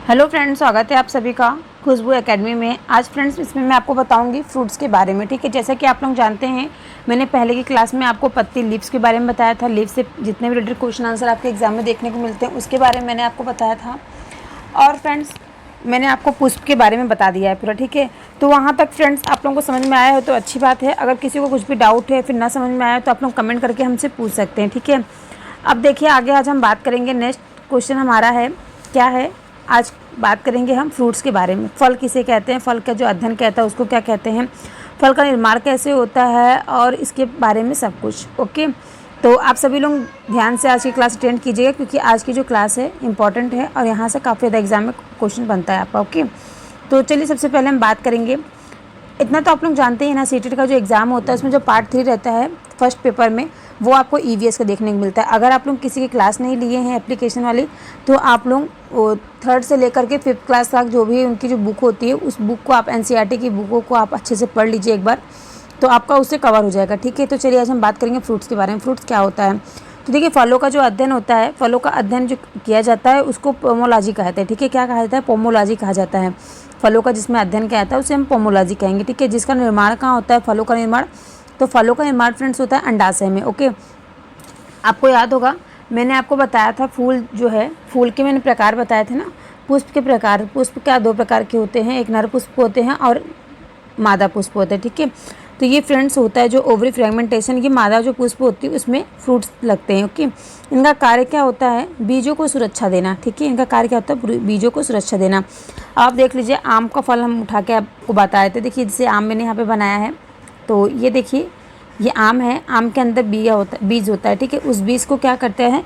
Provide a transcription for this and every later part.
Hello friends, स्वागत है आप सभी का खुशबू एकेडमी में। आज फ्रेंड्स इसमें मैं आपको बताऊंगी फ्रूट्स के बारे में। ठीक है, जैसा कि आप लोग जानते हैं मैंने पहले की क्लास में आपको पत्ती लीव्स के बारे में बताया था। लीव्स से जितने भी रिलेटेड क्वेश्चन आंसर आपके एग्जाम में देखने को मिलते हैं उसके बारे में मैंने आपको बताया था। और फ्रेंड्स मैंने आपको पुष्प के बारे में बता दिया है पूरा। ठीक है, तो वहाँ तक फ्रेंड्स आप लोगों को समझ में आया हो तो अच्छी बात है। अगर किसी को कुछ भी डाउट है फिर ना समझ में आया तो आप लोग कमेंट करके हमसे पूछ सकते हैं। ठीक है, अब देखिए आगे आज हम बात करेंगे। नेक्स्ट क्वेश्चन हमारा है क्या है, आज बात करेंगे हम फ्रूट्स के बारे में। फल किसे कहते हैं, फल का जो अध्ययन कहता है उसको क्या कहते हैं, फल का निर्माण कैसे होता है और इसके बारे में सब कुछ। ओके, तो आप सभी लोग ध्यान से आज की क्लास अटेंड कीजिएगा क्योंकि आज की जो क्लास है इंपॉर्टेंट है और यहाँ से काफ़ी ज़्यादा एग्जाम में क्वेश्चन बनता है आपका। ओके, तो चलिए सबसे पहले हम बात करेंगे। इतना तो आप लोग जानते हैं ना, सीटेट का जो एग्ज़ाम होता है उसमें जो पार्ट 3 रहता है फर्स्ट पेपर में वो आपको ईवीएस का देखने को मिलता है। अगर आप लोग किसी की क्लास नहीं लिए हैं एप्लीकेशन वाली तो आप लोग 3rd से लेकर के 5th क्लास तक जो भी उनकी जो बुक होती है उस बुक को आप एनसीईआरटी की बुकों को आप अच्छे से पढ़ लीजिए एक बार, तो आपका उससे कवर हो जाएगा। ठीक है, तो चलिए आज हम बात करेंगे फ्रूट्स के बारे में। फ्रूट्स क्या होता है, तो देखिए फलों का जो अध्ययन होता है, फलों का अध्ययन जो किया जाता है उसको पोमोलॉजी कहते हैं। ठीक है, क्या कहा जाता है, पोमोलॉजी कहा जाता है। फलों का जिसमें अध्ययन किया जाता है उसे हम पोमोलॉजी कहेंगे। ठीक है, जिसका निर्माण कहाँ होता है, फलों का निर्माण, तो फलों का निर्माण फ्रेंड्स होता है अंडाशय में। ओके, आपको याद होगा मैंने आपको बताया था फूल जो है, फूल के मैंने प्रकार बताए थे ना, पुष्प के प्रकार। पुष्प क्या 2 प्रकार के होते हैं, एक नर पुष्प होते हैं और मादा पुष्प होते हैं। ठीक है, तो ये फ्रेंड्स होता है जो ओवरी फ्रेगमेंटेशन, ये मादा जो पुष्प होती है उसमें फ्रूट्स लगते हैं। ओके, इनका कार्य क्या होता है, बीजों को सुरक्षा देना। ठीक है, इनका कार्य क्या होता है, बीजों को सुरक्षा देना। आप देख लीजिए आम का फल हम उठा के आपको बताए थे। देखिए जैसे आम मैंने यहाँ पे बनाया है, तो ये देखिए ये आम है, आम के अंदर बीज होता है। ठीक है, उस बीज को क्या करते हैं,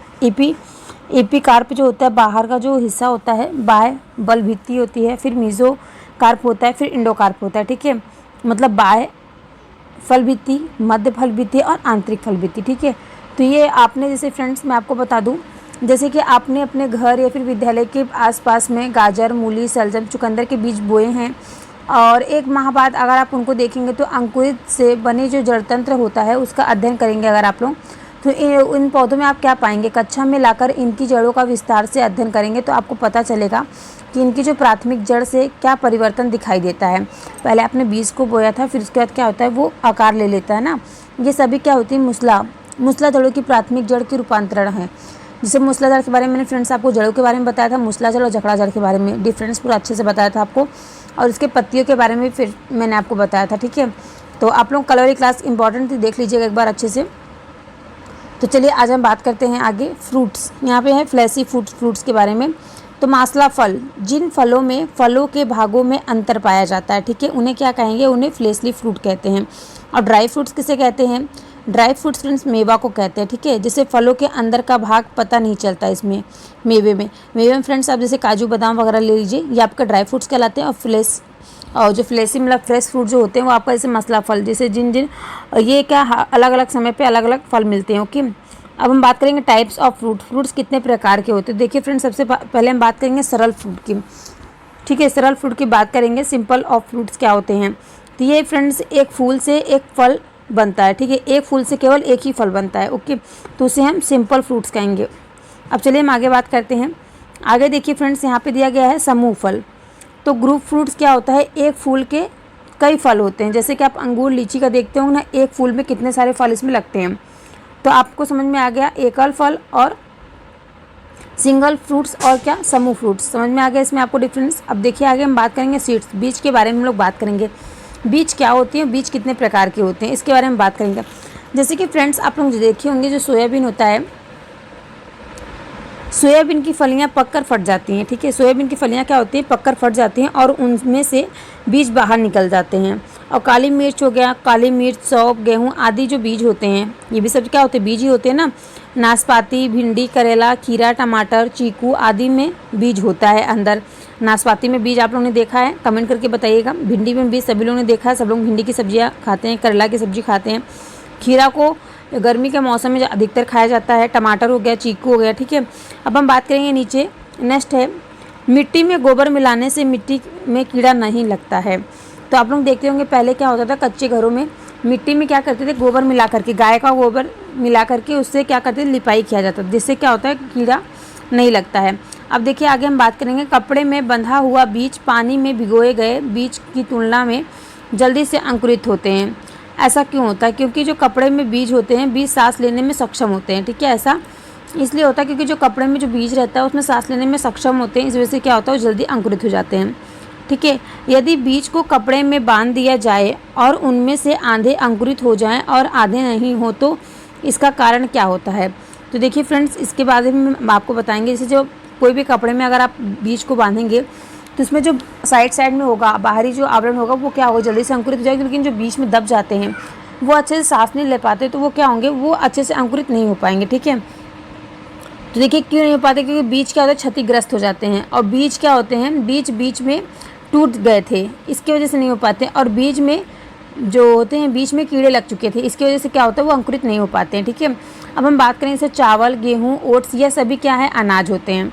एपीकार्प जो होता है, बाहर का जो हिस्सा होता है, बाह्य बल भित्ति होती है, फिर मीजोकार्प होता है, फिर इंडोकार्प होता है। ठीक है, मतलब बाह्य फल भित्ति, मध्य फल भित्ति और आंतरिक फल भित्ति। ठीक है, तो ये आपने जैसे फ्रेंड्स मैं आपको बता दूं, जैसे कि आपने अपने घर या फिर विद्यालय के आसपास में गाजर, मूली, शलजम, चुकंदर के बीज बोए हैं और 1 माह बाद अगर आप उनको देखेंगे तो अंकुरित से बने जो जड़ तंत्र होता है उसका अध्ययन करेंगे अगर आप लोग, तो इन पौधों में आप क्या पाएंगे, कक्षा में लाकर इनकी जड़ों का विस्तार से अध्ययन करेंगे तो आपको पता चलेगा कि इनकी जो प्राथमिक जड़ से क्या परिवर्तन दिखाई देता है। पहले आपने बीज को बोया था, फिर उसके बाद क्या होता है वो आकार ले लेता है ना। ये सभी क्या होती है, मूसला जड़ों की प्राथमिक जड़ की रूपांतरण है। जैसे मूसलाधार के बारे में मैंने फ्रेंड्स आपको जड़ों के बारे में बताया था, मूसलाधार और जकड़ा जड़ के बारे में डिफरेंस पूरा अच्छे से बताया था आपको, और इसके पत्तियों के बारे में फिर मैंने आपको बताया था। ठीक है, तो आप लोग कल वाली क्लास इंपॉर्टेंट थी, देख लीजिएगा एक बार अच्छे से। तो चलिए आज हम बात करते हैं आगे फ्रूट्स। यहाँ पे है फ्लैशी फ्रूट्स के बारे में। तो मासला फल, जिन फलों में फलों के भागों में अंतर पाया जाता है, ठीक है, उन्हें क्या कहेंगे, उन्हें फ्लैशली फ्रूट कहते हैं। और ड्राई फ्रूट्स किसे कहते हैं, ड्राई फ्रूट्स फ्रेंड्स मेवा को कहते हैं। ठीक है, जैसे फलों के अंदर का भाग पता नहीं चलता इसमें, मेवे में फ्रेंड्स आप जैसे काजू बादाम वगैरह ले लीजिए, ये आपका ड्राई फ्रूट्स कहलाते हैं। और जो फ्लैशी मतलब फ्रेश फ्रूट जो होते हैं वो आपका जैसे मसला फल, जैसे जिन ये क्या अलग अलग समय पे अलग अलग फल मिलते हैं। ओके, अब हम बात करेंगे टाइप्स ऑफ फ्रूट्स कितने प्रकार के होते हैं। देखिए फ्रेंड्स सबसे पहले हम बात करेंगे सरल फ्रूट की। ठीक है, सरल फ्रूट की बात करेंगे। सिंपल ऑफ फ्रूट्स क्या होते हैं, तो ये फ्रेंड्स एक फूल से एक फल बनता है। ठीक है, एक फूल से केवल एक ही फल बनता है। ओके, तो उसे हम सिंपल फ्रूट्स कहेंगे। अब चलिए हम आगे बात करते हैं। आगे देखिए फ्रेंड्स यहाँ पे दिया गया है समूह फल। तो ग्रुप फ्रूट्स क्या होता है, एक फूल के कई फल होते हैं। जैसे कि आप अंगूर, लीची का देखते हो ना, एक फूल में कितने सारे फल इसमें लगते हैं। तो आपको समझ में आ गया एकल फल और सिंगल फ्रूट्स और क्या समूह फ्रूट्स, समझ में आ गया इसमें आपको डिफरेंस। अब देखिए आगे हम बात करेंगे सीड्स, बीज के बारे में हम लोग बात करेंगे। बीज क्या होती हैं, बीज कितने प्रकार के होते हैं इसके बारे में बात करेंगे। जैसे कि फ्रेंड्स आप लोग देखे होंगे जो सोयाबीन होता है, सोयाबीन की फलियां पककर फट जाती हैं। ठीक है, सोयाबीन की फलियां क्या होती हैं, पककर फट जाती हैं और उनमें से बीज बाहर निकल जाते हैं। और काली मिर्च हो गया, काली मिर्च, सौंफ, गेहूं आदि जो बीज होते हैं ये भी सब क्या होते हैं, बीज ही होते हैं ना। नाशपाती, भिंडी, करेला, खीरा, टमाटर, चीकू आदि में बीज होता है अंदर। नाशपाती में बीज आप लोगों ने देखा है, कमेंट करके बताइएगा। भिंडी में बीज सभी लोगों ने देखा है, सब लोग भिंडी की सब्जियाँ खाते हैं, करेला की सब्जी खाते हैं। खीरा को गर्मी के मौसम में अधिकतर खाया जाता है। टमाटर हो गया, चीकू हो गया। ठीक है, अब हम बात करेंगे नीचे, नेक्स्ट है मिट्टी में गोबर मिलाने से मिट्टी में कीड़ा नहीं लगता है। तो आप लोग देखते होंगे पहले क्या होता था, कच्चे घरों में मिट्टी में क्या करते थे, गोबर मिला करके, गाय का गोबर मिला करके उससे क्या करते थे, लिपाई किया जाता था, जिससे क्या होता है कीड़ा नहीं लगता है। अब देखिए आगे हम बात करेंगे, कपड़े में बंधा हुआ बीज पानी में भिगोए गए बीज की तुलना में जल्दी से अंकुरित होते हैं। ऐसा क्यों होता है? क्योंकि जो कपड़े में बीज होते हैं, बीज सांस लेने में सक्षम होते हैं। ठीक है, ऐसा इसलिए होता है क्योंकि जो कपड़े में जो बीज रहता है उसमें सांस लेने में सक्षम होते हैं, इस वजह से क्या होता है, वो जल्दी अंकुरित हो जाते हैं। ठीक है, यदि बीज को कपड़े में बांध दिया जाए और उनमें से आधे अंकुरित हो जाएं और आधे नहीं हो तो इसका कारण क्या होता है? तो देखिए फ्रेंड्स, इसके बारे में हम आपको बताएंगे। जैसे जो कोई भी कपड़े में अगर आप बीज को बांधेंगे तो उसमें जो साइड में होगा, बाहरी जो आवरण होगा, वो क्या होगा, जल्दी से अंकुरित हो जाएगा। लेकिन जो बीच में दब जाते हैं वो अच्छे से सांस नहीं ले पाते, तो वो क्या होंगे, वो अच्छे से अंकुरित नहीं हो पाएंगे। ठीक है, तो देखिए क्यों नहीं हो पाते, क्योंकि बीज क्या होता है, क्षतिग्रस्त हो जाते हैं। और बीज क्या होते हैं, बीज में टूट गए थे, इसकी वजह से नहीं हो पाते। और बीज में जो होते हैं, बीज में कीड़े लग चुके थे, इसकी वजह से क्या होता है, वो अंकुरित नहीं हो पाते हैं। ठीक है, अब हम बात करें जैसे चावल, गेहूँ, ओट्स, यह सभी क्या है, अनाज होते हैं।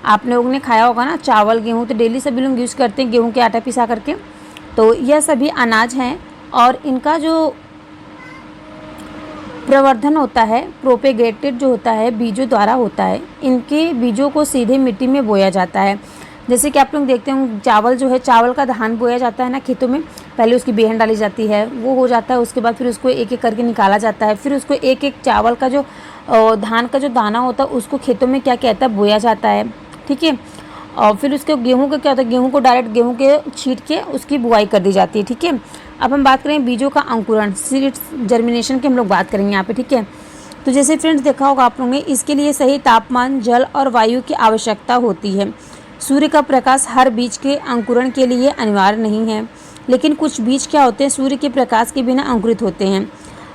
आप लोगों ने खाया होगा ना चावल गेहूँ, तो डेली सभी लोग यूज़ करते हैं गेहूँ के आटा पिसा करके। तो यह सभी अनाज हैं और इनका जो प्रवर्धन होता है, प्रोपेगेटेड जो होता है, बीजों द्वारा होता है। इनके बीजों को सीधे मिट्टी में बोया जाता है। जैसे कि आप लोग देखते हैं, चावल जो है, चावल का धान बोया जाता है ना खेतों में, पहले उसकी बेहन डाली जाती है, वो हो जाता है, उसके बाद फिर उसको एक एक करके निकाला जाता है। फिर उसको एक एक चावल का जो धान का जो दाना होता है उसको खेतों में क्या कहता है, बोया जाता है। ठीक है, और फिर उसके गेहूँ का क्या होता है, गेहूँ को डायरेक्ट गेहूँ के छींट के उसकी बुआई कर दी जाती है। ठीक है, अब हम बात करें बीजों का अंकुरण, सीड्स जर्मिनेशन की हम लोग बात करेंगे यहाँ पे। ठीक है, तो जैसे फ्रेंड्स देखा होगा आप लोगों ने, इसके लिए सही तापमान, जल और वायु की आवश्यकता होती है। सूर्य का प्रकाश हर बीज के अंकुरण के लिए अनिवार्य नहीं है, लेकिन कुछ बीज क्या होते हैं, सूर्य के प्रकाश के बिना अंकुरित होते हैं।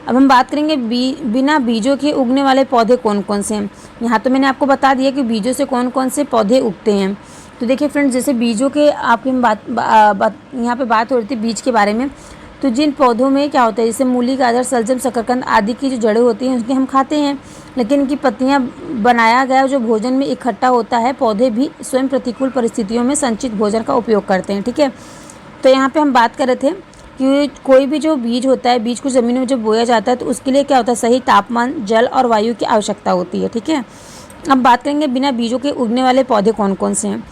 अब हम बात करेंगे बिना बीजों के उगने वाले पौधे कौन कौन से हैं। यहाँ तो मैंने आपको बता दिया कि बीजों से कौन कौन से पौधे उगते हैं। तो देखिए फ्रेंड्स, जैसे बीजों के आपकी हम यहाँ पे बात हो रही थी बीज के बारे में। तो जिन पौधों में क्या होता है, जैसे मूली, गाजर, सलजम, शकरकंद आदि की जो जड़ें होती हैं उसकी हम खाते हैं, लेकिन इनकी पत्तियां बनाया गया जो भोजन में इकट्ठा होता है। पौधे भी स्वयं प्रतिकूल परिस्थितियों में संचित भोजन का उपयोग करते हैं। ठीक है, तो यहाँ पे हम बात कर रहे थे कि कोई भी जो बीज होता है, बीज को ज़मीन में जब बोया जाता है तो उसके लिए क्या होता है, सही तापमान, जल और वायु की आवश्यकता होती है। ठीक है, अब बात करेंगे बिना बीजों के उगने वाले पौधे कौन कौन से हैं।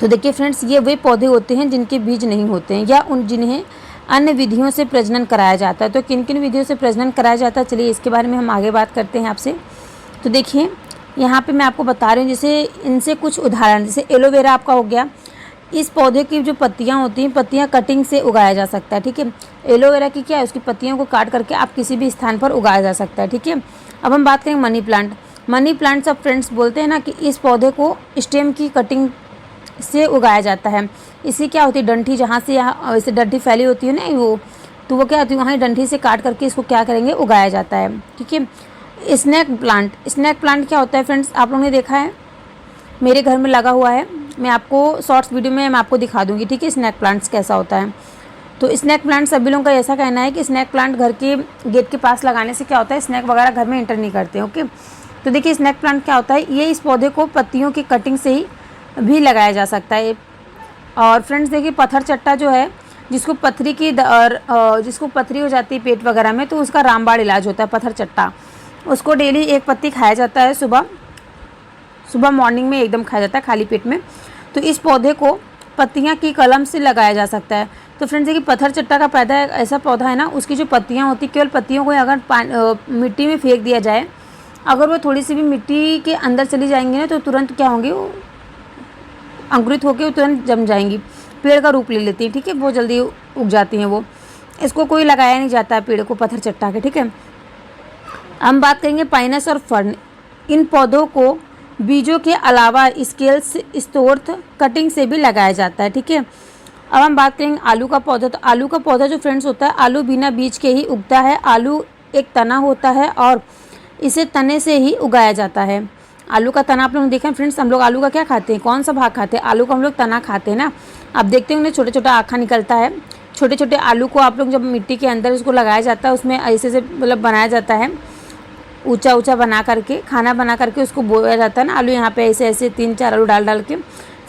तो देखिए फ्रेंड्स, ये वे पौधे होते हैं जिनके बीज नहीं होते हैं या उन जिन्हें अन्य विधियों से प्रजनन कराया जाता है। तो किन किन विधियों से प्रजनन कराया जाता है, चलिए इसके बारे में हम आगे बात करते हैं आपसे। तो देखिए यहाँ पे मैं आपको बता रही हूँ, जैसे इनसे कुछ उदाहरण, जैसे एलोवेरा आपका हो गया। इस पौधे की जो पत्तियाँ होती हैं, पत्तियाँ कटिंग से उगाया जा सकता है। ठीक है, एलोवेरा की क्या है, उसकी पत्तियों को काट करके आप किसी भी स्थान पर उगाया जा सकता है। ठीक है, अब हम बात करेंगे मनी प्लांट। मनी प्लांट सब फ्रेंड्स बोलते हैं ना कि इस पौधे को स्टेम की कटिंग से उगाया जाता है। इसी क्या होती है, डंठी, जहाँ से यहाँ ऐसे डंठी फैली होती है ना वो, तो वो क्या होती है, वहाँ डंठी से काट करके इसको क्या करेंगे, उगाया जाता है। ठीक है, स्नैक प्लांट। स्नैक प्लांट क्या होता है फ्रेंड्स, आप लोगों ने देखा है, मेरे घर में लगा हुआ है, मैं आपको शॉर्ट्स वीडियो में मैं आपको दिखा दूँगी। ठीक है, स्नैक प्लांट्स कैसा होता है। तो स्नैक प्लांट सभी लोगों का ऐसा कहना है कि स्नैक प्लांट घर के गेट के पास लगाने से क्या होता है, स्नैक वगैरह घर में एंटर नहीं करते। ओके, तो देखिए स्नैक प्लांट क्या होता है, ये इस पौधे को पत्तियों की कटिंग से ही भी लगाया जा सकता है। और फ्रेंड्स देखिए, पत्थर चट्टा जो है, जिसको पथरी की जिसको पथरी हो जाती है पेट वगैरह में, तो उसका रामबाण इलाज होता है पत्थर चट्टा। उसको डेली एक पत्ती खाया जाता है, सुबह मॉर्निंग में एकदम खाया जाता है खाली पेट में। तो इस पौधे को पत्तियां की कलम से लगाया जा सकता है। तो फ्रेंड्स देखिए, पत्थर चट्टा का पौधा ऐसा पौधा है ना, उसकी जो पत्तियां होती, केवल पत्तियों को अगर मिट्टी में फेंक दिया जाए, अगर वो थोड़ी सी भी मिट्टी के अंदर चली जाएंगी ना, तो तुरंत क्या होंगी, वो अंकुरित होकर तुरंत जम जाएंगी, पेड़ का रूप ले लेती है। ठीक है, बहुत जल्दी उग जाती हैं वो। इसको कोई लगाया नहीं जाता है पेड़ को पत्थर चट्टा के। ठीक है, हम बात करेंगे पाइनस और फर्न। इन पौधों को बीजों के अलावा स्केल्स, स्टोर्थ, कटिंग से भी लगाया जाता है। ठीक है, अब हम बात करेंगे आलू का पौधा। तो आलू का पौधा जो फ्रेंड्स होता है, आलू बिना बीज के ही उगता है। आलू एक तना होता है और इसे तने से ही उगाया जाता है। आलू का तना आप लोग देखा है फ्रेंड्स, हम लोग आलू का क्या खाते हैं, कौन सा भाग खाते हैं, आलू का हम लोग तना खाते हैं ना। आप देखते होंगे छोटे छोटा आँखा निकलता है। छोटे छोटे आलू को आप लोग जब मिट्टी के अंदर उसको लगाया जाता है, उसमें ऐसे से मतलब बनाया जाता है, ऊंचा ऊंचा बना करके, खाना बना करके उसको बोया जाता है ना आलू। यहाँ पे ऐसे ऐसे 3-4 आलू डाल के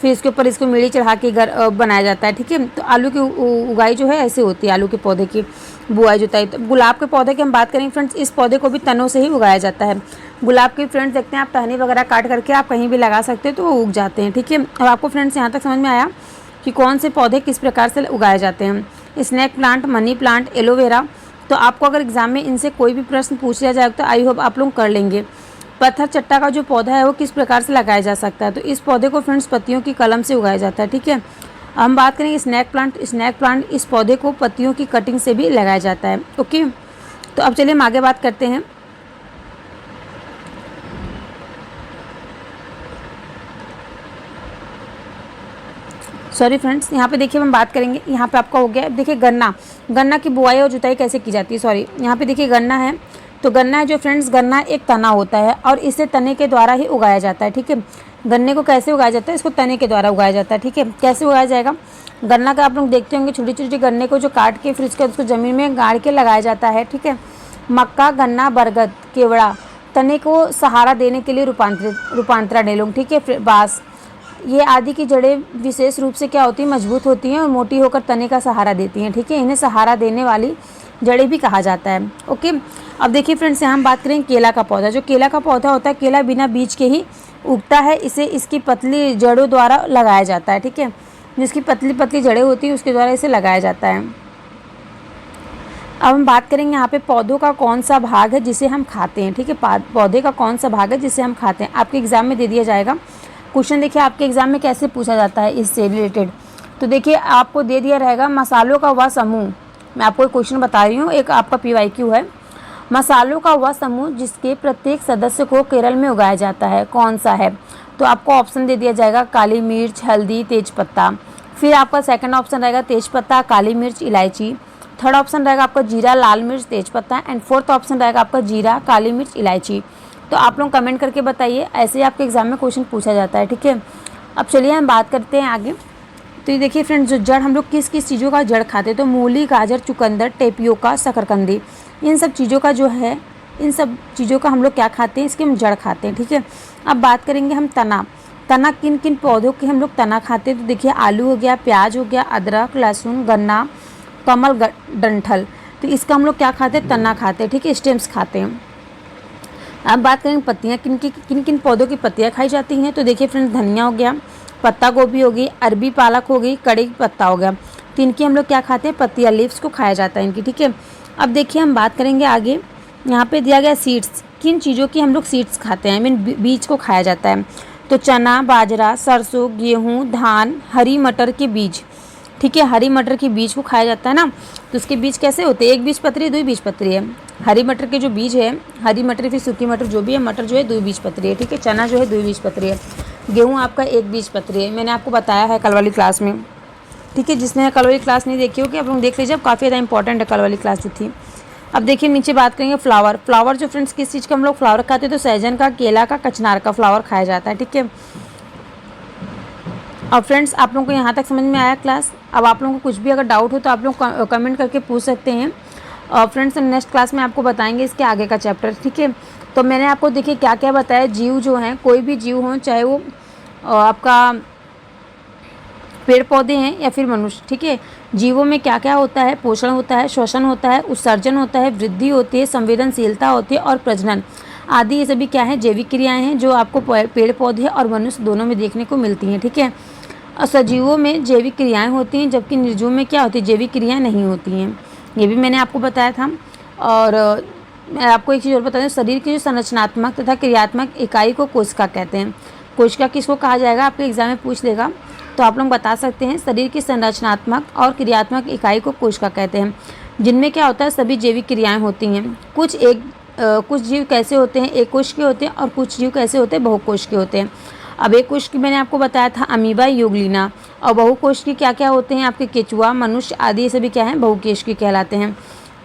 फिर इसके ऊपर इसको मेड़ी चढ़ा के बनाया जाता है। ठीक है, तो आलू की उगाई जो है ऐसे होती है, आलू के पौधे की बुआई जो होता है। तो गुलाब के पौधे की हम बात करें फ्रेंड्स, इस पौधे को भी तनों से ही उगाया जाता है। गुलाब के फ्रेंड्स देखते हैं आप टहनी वगैरह काट करके आप कहीं भी लगा सकते हो तो वो उग जाते हैं, ठीक है। अब आपको फ्रेंड्स यहाँ तक समझ में आया कि कौन से पौधे किस प्रकार से उगाए जाते हैं। Snake plant, money plant, aloe vera. तो आपको अगर एग्जाम में इनसे कोई भी प्रश्न पूछ लिया जाए तो आई होप आप लोग कर लेंगे। पत्थर चट्टा का जो पौधा है वो किस प्रकार से लगाया जा सकता है, तो इस पौधे को फ्रेंड्स पत्तियों की कलम से उगाया जाता है, ठीक है। हम बात करेंगे स्नेक प्लांट। स्नेक प्लांट इस पौधे को पत्तियों की कटिंग से भी लगाया जाता है, ओके। तो अब चलिए हम आगे बात करते हैं। सॉरी फ्रेंड्स, यहाँ पे देखिए हम बात करेंगे, यहाँ पे आपका हो गया देखिए गन्ना की बुआई और जुताई कैसे की जाती है। सॉरी, यहाँ पे देखिए गन्ना है, तो गन्ना है जो फ्रेंड्स, गन्ना एक तना होता है और इसे तने के द्वारा ही उगाया जाता है, ठीक है। गन्ने को कैसे उगाया जाता है, इसको तने के द्वारा उगाया जाता है, ठीक है। कैसे उगाया जाएगा, गन्ना का आप लोग देखते होंगे छोटी छोटी गन्ने को जो काट के फिर उसको ज़मीन में गाड़ के लगाया जाता है, ठीक है। मक्का, गन्ना, बरगद, केवड़ा तने को सहारा देने के लिए रूपांतरण ले लोग, ठीक है। बाँस, ये आदि की जड़ें विशेष रूप से क्या होती हैं, मजबूत होती हैं और मोटी होकर तने का सहारा देती हैं, ठीक है। इन्हें सहारा देने वाली जड़ें भी कहा जाता है, ओके। अब देखिए फ्रेंड्स, यहाँ हम बात करें केला का पौधा। जो केला का पौधा होता है, केला बिना बीज के ही उगता है, इसे इसकी पतली जड़ों द्वारा लगाया जाता है, ठीक है। जिसकी पतली पतली जड़ें होती हैं उसके द्वारा इसे लगाया जाता है। अब हम बात करेंगे यहाँ पे पौधों का कौन सा भाग है जिसे हम खाते हैं, ठीक है। पौधे का कौन सा भाग है जिसे हम खाते हैं, आपके एग्जाम में दे दिया जाएगा। क्वेश्चन देखिए आपके एग्जाम में कैसे पूछा जाता है इससे रिलेटेड। तो देखिए आपको दे दिया रहेगा मसालों का वह समूह, मैं आपको एक क्वेश्चन बता रही हूँ, एक आपका PYQ है। मसालों का वह समूह जिसके प्रत्येक सदस्य को केरल में उगाया जाता है, कौन सा है। तो आपको ऑप्शन दे दिया जाएगा काली मिर्च, हल्दी, तेजपत्ता। फिर आपका सेकंड ऑप्शन रहेगा तेजपत्ता, काली मिर्च, इलायची। थर्ड ऑप्शन रहेगा आपका जीरा, लाल मिर्च, तेजपत्ता। एंड फोर्थ ऑप्शन रहेगा आपका जीरा, काली मिर्च, इलायची। तो आप लोग कमेंट करके बताइए, ऐसे ही आपके एग्जाम में क्वेश्चन पूछा जाता है, ठीक है। अब चलिए हम बात करते हैं आगे। तो ये देखिए फ्रेंड्स, जो जड़ हम लोग किस किस चीज़ों का जड़ खाते हैं, तो मूली, गाजर, चुकंदर, टेपियोका, शकरकंदी, इन सब चीज़ों का जो है, इन सब चीज़ों का हम लोग क्या खाते हैं, इसके हम जड़ खाते हैं, ठीक है। अब बात करेंगे हम तना किन किन पौधों के हम लोग तना खाते हैं। तो देखिए आलू हो गया, प्याज हो गया, अदरक, लहसुन, गन्ना, कमल, डंठल, तो इसका हम लोग क्या खाते हैं, तना खाते हैं, ठीक है, स्टेम्स खाते हैं। अब बात करेंगे पत्तियाँ, किन किन पौधों की पत्तियाँ खाई जाती हैं। तो देखिए फ्रेंड्स, धनिया हो गया, पत्ता गोभी होगी, अरबी पालक होगी, कड़ी पत्ता हो गया, तो इनकी हम लोग क्या खाते हैं, पत्तियाँ, लीव्स को खाया जाता है इनकी, ठीक है। अब देखिए हम बात करेंगे आगे, यहाँ पे दिया गया सीड्स, किन चीज़ों की हम लोग सीड्स खाते हैं, मीन बीज को खाया जाता है। तो चना, बाजरा, सरसों, गेहूँ, धान, हरी मटर के बीज, ठीक है। हरी मटर के बीज को खाया जाता है ना, तो उसके बीज कैसे होते हैं, एक बीज पत्री, दो बीज पत्री है। हरी मटर के जो बीज है, हरी मटर फिर सूखी मटर जो भी है, मटर जो है दो बीज पत्री है, ठीक है। चना जो है दो बीज पत्री है, गेहूँ आपका एक बीज पत्री है। मैंने आपको बताया है कल वाली क्लास में, ठीक है। जिसने कल वाली क्लास नहीं देखी होगी आप लोग देख लीजिए, काफ़ी ज़्यादा इंपॉर्टेंट है कल वाली क्लास जो थी। अब देखिए नीचे बात करेंगे फ्लावर जो फ्रेंड्स किस चीज़ का हम लोग फ्लावर खाते हैं, तो सहजन का, केला का, कचनार का फ्लावर खाया जाता है, ठीक है। अब फ्रेंड्स आप लोगों को यहाँ तक समझ में आया क्लास। अब आप लोगों को कुछ भी अगर डाउट हो तो आप लोग कमेंट करके पूछ सकते हैं। और फ्रेंड्स हम नेक्स्ट क्लास में आपको बताएंगे इसके आगे का चैप्टर, ठीक है। तो मैंने आपको देखिए क्या क्या बताया, जीव जो हैं, कोई भी जीव हो, चाहे वो आपका पेड़ पौधे हैं या फिर मनुष्य, ठीक है। जीवों में क्या क्या होता है, पोषण होता है, श्वसन होता है, उत्सर्जन होता है, वृद्धि होती है, संवेदनशीलता होती है और प्रजनन आदि, ये सभी क्या है, जैविक क्रियाएं हैं जो आपको पेड़ पौधे और मनुष्य दोनों में देखने को मिलती हैं, ठीक है। और सजीवों में जैविक क्रियाएं होती हैं, जबकि निर्जीव में क्या होती है, जैविक क्रियाएं नहीं होती हैं, ये भी मैंने आपको बताया था। और मैं आपको एक चीज़ और बता दूँ, शरीर की जो संरचनात्मक तथा क्रियात्मक इकाई को कोशिका कहते हैं। कोशिका किसको कहा जाएगा, आपके एग्जाम में पूछ लेगा तो आप लोग बता सकते हैं, शरीर की संरचनात्मक और क्रियात्मक इकाई को कोशिका कहते हैं, जिनमें क्या होता है, सभी जैविक क्रियाएं होती हैं। कुछ जीव कैसे होते हैं, एक कोश के होते हैं, और कुछ जीव कैसे होते हैं, बहुकोश के होते हैं। अब एक कोश की मैंने आपको बताया था अमीबा, यूग्लिना, और बहुकोश की क्या क्या होते हैं, आपके केचुआ, मनुष्य आदि, ये सभी क्या हैं, बहुकोश की कहलाते हैं।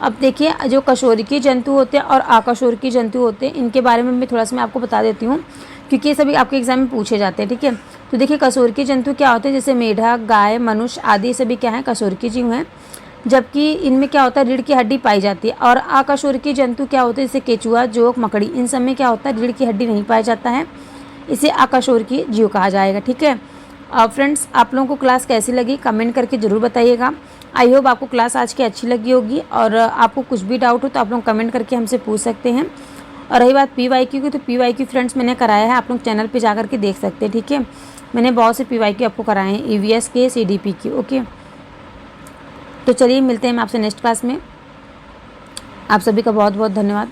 अब देखिए जो कशोरकी जंतु होते हैं और आकशोरकी जंतु होते हैं, इनके बारे में थोड़ा सा मैं आपको बता देती हूँ, क्योंकि ये सभी आपके एग्जाम में पूछे जाते हैं, ठीक है। तो देखिए कशोरकी जंतु क्या होते हैं, जैसे मेढक, गाय, मनुष्य आदि सभी क्या हैं, कशोरकी जीव हैं, जबकि इनमें क्या होता है, रीढ़ की हड्डी पाई जाती है। और आकशोरकी जंतु क्या होते हैं, जैसे केचुआ, जोक, मकड़ी, इन सब में क्या होता है, रीढ़ की हड्डी नहीं पाया जाता है, इसे आकशोरकी जीव कहा जाएगा, ठीक है। फ्रेंड्स आप लोगों को क्लास कैसी लगी कमेंट करके ज़रूर बताइएगा। आई होप आपको क्लास आज की अच्छी लगी होगी, और आपको कुछ भी डाउट हो तो आप लोग कमेंट करके हमसे पूछ सकते हैं। और रही बात PYQ की, तो PYQ फ्रेंड्स मैंने कराया है, आप लोग चैनल पे जा करके देख सकते हैं, ठीक है। मैंने बहुत से PYQ आपको कराए हैं, EVS के, CDP के, ओके। तो चलिए मिलते हैं हम आपसे नेक्स्ट क्लास में। आप सभी का बहुत बहुत धन्यवाद।